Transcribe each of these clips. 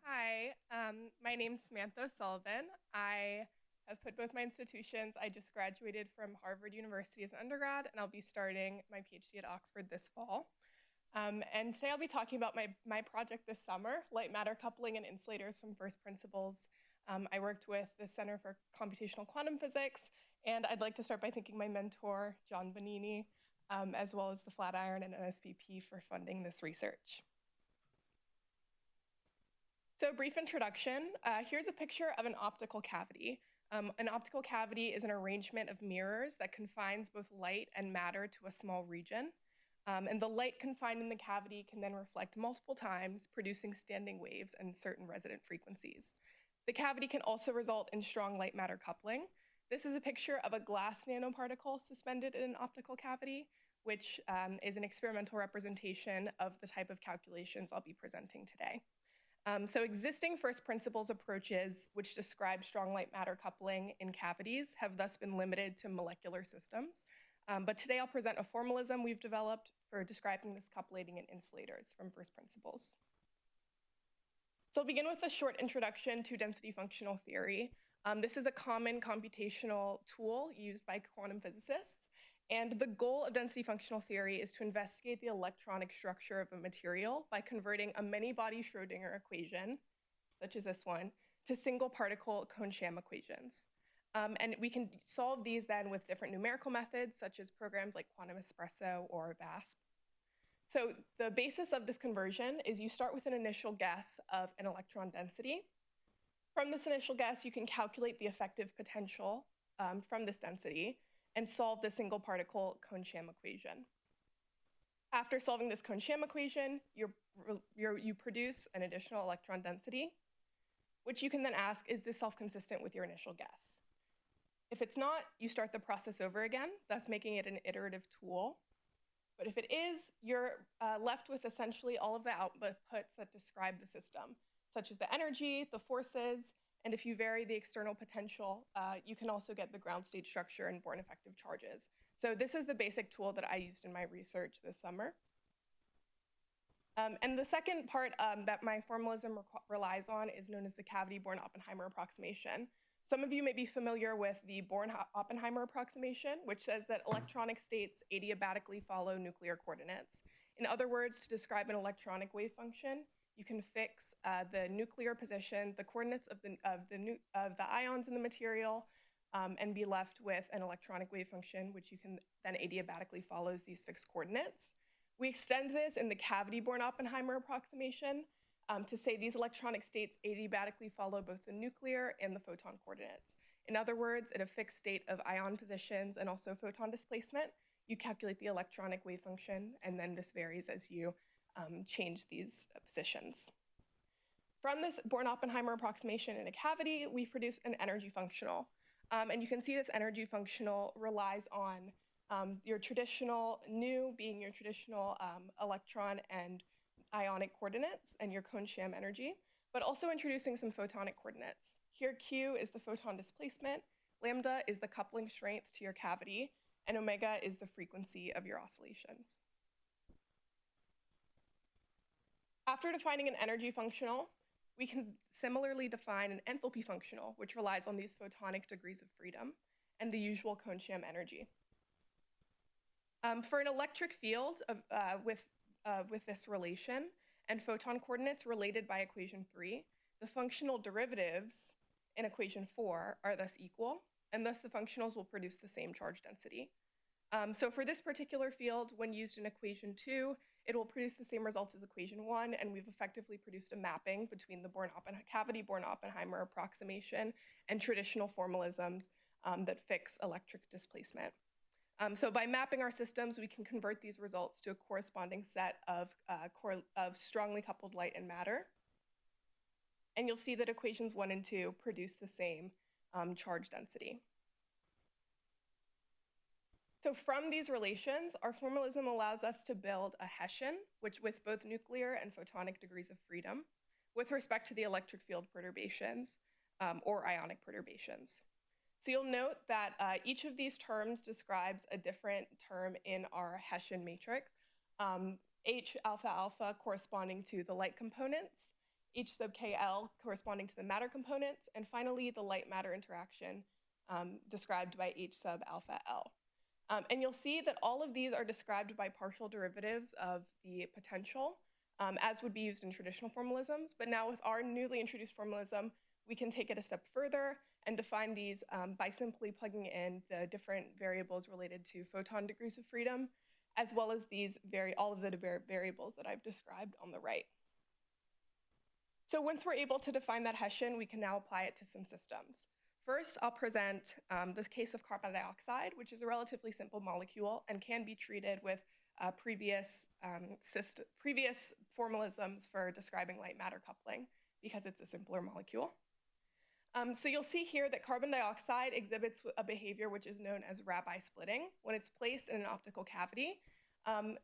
Hi, my name's Samantha Sullivan. I have put both my institutions. I just graduated from Harvard University as an undergrad, and I'll be starting my PhD at Oxford this fall. And today I'll be talking about my project this summer, light matter coupling and insulators from first principles. I worked with the Center for Computational Quantum Physics, and I'd like to start by thanking my mentor, John Bonini, as well as the Flatiron and NSPP for funding this research. So brief introduction, here's a picture of an optical cavity. An optical cavity is an arrangement of mirrors that confines both light and matter to a small region. And the light confined in the cavity can then reflect multiple times, producing standing waves and certain resonant frequencies. The cavity can also result in strong light matter coupling. This is a picture of a glass nanoparticle suspended in an optical cavity, which is an experimental representation of the type of calculations I'll be presenting today. So existing first principles approaches, which describe strong light matter coupling in cavities, have thus been limited to molecular systems. But today I'll present a formalism we've developed for describing this coupling in insulators from first principles. So I'll begin with a short introduction to density functional theory. This is a common computational tool used by quantum physicists. And the goal of density functional theory is to investigate the electronic structure of a material by converting a many-body Schrodinger equation, such as this one, to single particle Kohn-Sham equations. And we can solve these then with different numerical methods, such as programs like Quantum Espresso or VASP. So the basis of this conversion is you start with an initial guess of an electron density. From this initial guess, you can calculate the effective potential from this density and solve the single particle Kohn-Sham equation. After solving this Kohn-Sham equation, you produce an additional electron density, which you can then ask, is this self-consistent with your initial guess? If it's not, you start the process over again, thus making it an iterative tool. But if it is, you're left with essentially all of the outputs that describe the system, such as the energy, the forces, and if you vary the external potential, you can also get the ground state structure and Born effective charges. So this is the basic tool that I used in my research this summer. And the second part that my formalism relies on is known as the cavity-Born Oppenheimer approximation. Some of you may be familiar with the Born-Oppenheimer approximation, which says that electronic states adiabatically follow nuclear coordinates. In other words, to describe an electronic wave function, you can fix the nuclear position, the coordinates of the ions in the material, and be left with an electronic wave function, which you can then adiabatically follows these fixed coordinates. We extend this in the cavity-Born Oppenheimer approximation to say these electronic states adiabatically follow both the nuclear and the photon coordinates. In other words, at a fixed state of ion positions and also photon displacement, you calculate the electronic wave function, and then this varies as you change these positions. From this Born-Oppenheimer approximation in a cavity, we produce an energy functional. And you can see this energy functional relies on your traditional nu being your traditional electron and ionic coordinates and your Kohn-Sham energy, but also introducing some photonic coordinates. Here, Q is the photon displacement, lambda is the coupling strength to your cavity, and omega is the frequency of your oscillations. After defining an energy functional, we can similarly define an enthalpy functional, which relies on these photonic degrees of freedom and the usual Kohn-Sham energy. For an electric field with this relation and photon coordinates related by equation 3, the functional derivatives in equation 4 are thus equal, and thus the functionals will produce the same charge density. So for this particular field, when used in equation 2, it will produce the same results as equation 1, and we've effectively produced a mapping between the cavity-Born Oppenheimer approximation and traditional formalisms that fix electric displacement. So by mapping our systems, we can convert these results to a corresponding set of strongly coupled light and matter. And you'll see that equations 1 and 2 produce the same charge density. So from these relations, our formalism allows us to build a Hessian, which with both nuclear and photonic degrees of freedom, with respect to the electric field perturbations or ionic perturbations. So you'll note that each of these terms describes a different term in our Hessian matrix. H alpha alpha corresponding to the light components, H sub KL corresponding to the matter components, and finally the light-matter interaction described by H sub alpha L. And you'll see that all of these are described by partial derivatives of the potential, as would be used in traditional formalisms. But now with our newly introduced formalism, we can take it a step further and define these by simply plugging in the different variables related to photon degrees of freedom, as well as all of the variables that I've described on the right. So once we're able to define that Hessian, we can now apply it to some systems. First, I'll present this case of carbon dioxide, which is a relatively simple molecule and can be treated with previous formalisms for describing light matter coupling because it's a simpler molecule. So you'll see here that carbon dioxide exhibits a behavior which is known as Rabi splitting when it's placed in an optical cavity. On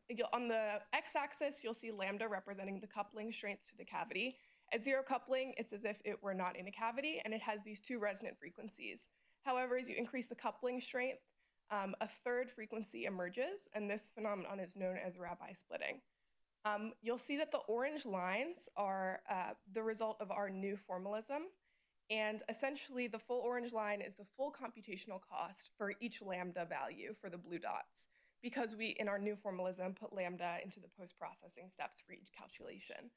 the x-axis, you'll see lambda representing the coupling strength to the cavity. At zero coupling, it's as if it were not in a cavity, and it has these two resonant frequencies. However, as you increase the coupling strength, a third frequency emerges, and this phenomenon is known as Rabi splitting. You'll see that the orange lines are the result of our new formalism, and essentially the full orange line is the full computational cost for each lambda value for the blue dots, because we, in our new formalism, put lambda into the post-processing steps for each calculation.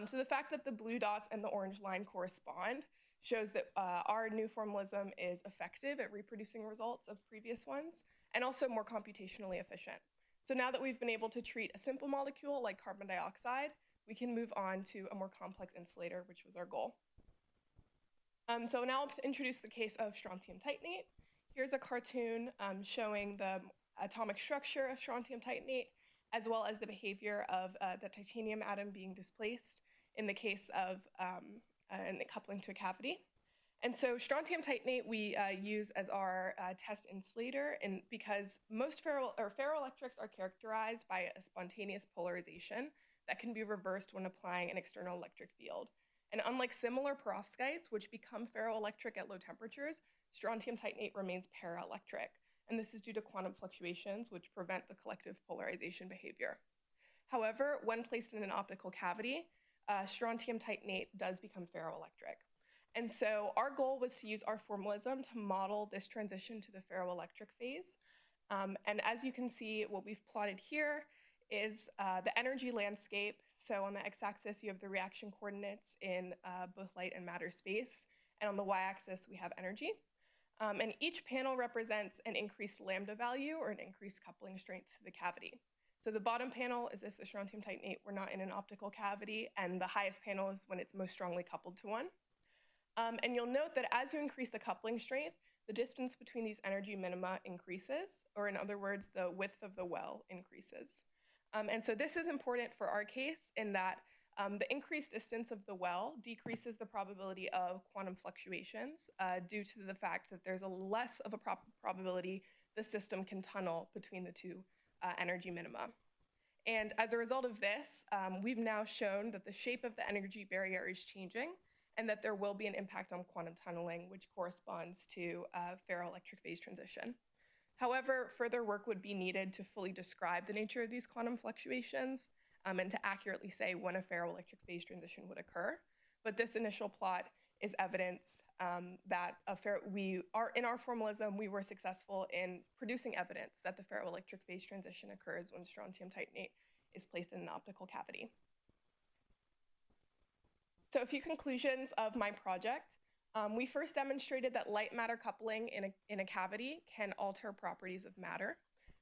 So the fact that the blue dots and the orange line correspond shows that our new formalism is effective at reproducing results of previous ones and also more computationally efficient. So now that we've been able to treat a simple molecule like carbon dioxide, we can move on to a more complex insulator, which was our goal. So now I'll introduce the case of strontium titanate. Here's a cartoon showing the atomic structure of strontium titanate, as well as the behavior of the titanium atom being displaced in the case of the coupling to a cavity. And so strontium titanate we use as our test insulator because most ferroelectrics are characterized by a spontaneous polarization that can be reversed when applying an external electric field. And unlike similar perovskites, which become ferroelectric at low temperatures, strontium titanate remains paraelectric. And this is due to quantum fluctuations, which prevent the collective polarization behavior. However, when placed in an optical cavity, strontium titanate does become ferroelectric. And so our goal was to use our formalism to model this transition to the ferroelectric phase. And as you can see, what we've plotted here is the energy landscape. So on the x-axis, you have the reaction coordinates in both light and matter space. And on the y-axis, we have energy. And each panel represents an increased lambda value or an increased coupling strength to the cavity. So the bottom panel is if the strontium titanate were not in an optical cavity, and the highest panel is when it's most strongly coupled to one. And you'll note that as you increase the coupling strength, the distance between these energy minima increases, or in other words, the width of the well increases. And so this is important for our case in that the increased distance of the well decreases the probability of quantum fluctuations due to the fact that there's a less of a probability the system can tunnel between the two energy minima. And as a result of this, we've now shown that the shape of the energy barrier is changing and that there will be an impact on quantum tunneling, which corresponds to ferroelectric phase transition. However, further work would be needed to fully describe the nature of these quantum fluctuations and to accurately say when a ferroelectric phase transition would occur. But this initial plot is evidence that in our formalism, we were successful in producing evidence that the ferroelectric phase transition occurs when strontium titanate is placed in an optical cavity. So a few conclusions of my project. We first demonstrated that light matter coupling in a cavity can alter properties of matter.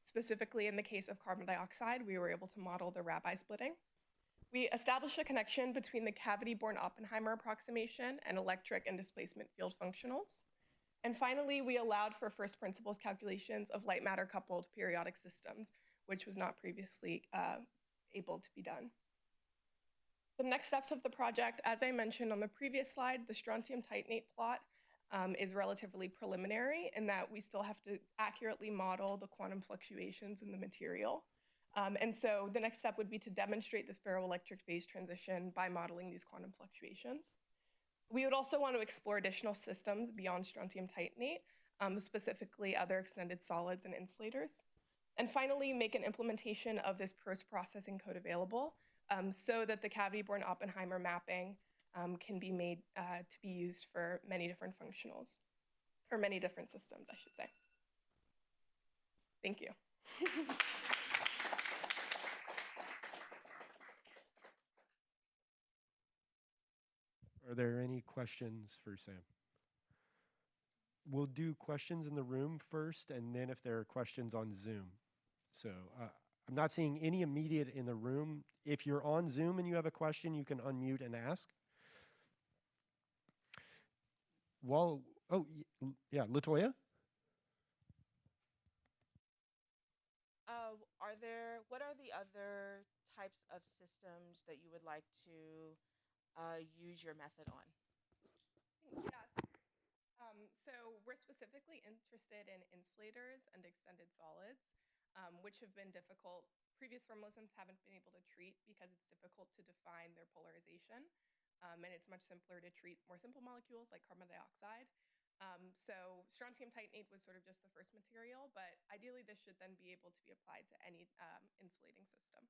Specifically, in the case of carbon dioxide, we were able to model the Rabi splitting. We established a connection between the cavity-borne Oppenheimer approximation and electric and displacement field functionals. And finally, we allowed for first principles calculations of light matter coupled periodic systems, which was not previously able to be done. The next steps of the project, as I mentioned on the previous slide, the strontium titanate plot is relatively preliminary in that we still have to accurately model the quantum fluctuations in the material. And so the next step would be to demonstrate this ferroelectric phase transition by modeling these quantum fluctuations. We would also want to explore additional systems beyond strontium titanate, specifically other extended solids and insulators. And finally, make an implementation of this post-processing code available so that the cavity-borne Oppenheimer mapping can be made to be used for many different functionals, or many different systems, I should say. Thank you. Are there any questions for Sam? We'll do questions in the room first, and then if there are questions on Zoom. So I'm not seeing any immediate in the room. If you're on Zoom and you have a question, you can unmute and ask. Well, yeah, Latoya? What are the other types of systems that you would like to use your method on? Yes. So we're specifically interested in insulators and extended solids, which have been difficult. Previous formalisms haven't been able to treat because it's difficult to define their polarization. And it's much simpler to treat more simple molecules like carbon dioxide. So strontium titanate was sort of just the first material, but ideally this should then be able to be applied to any insulating system.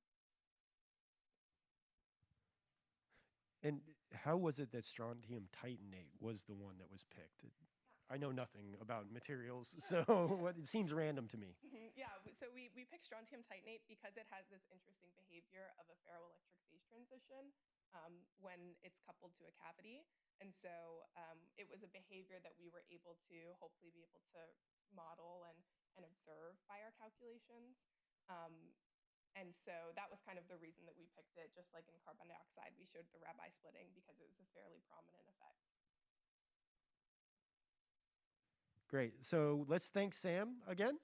And how was it that strontium titanate was the one that was picked? I know nothing about materials, so it seems random to me. Yeah, so we picked strontium titanate because it has this interesting behavior of a ferroelectric phase transition when it's coupled to a cavity. And so it was a behavior that we were able to hopefully be able to model and observe by our calculations. And so that was kind of the reason that we picked it. Just like in carbon dioxide, we showed the Rabi splitting because it was a fairly prominent effect. Great. So let's thank Sam again.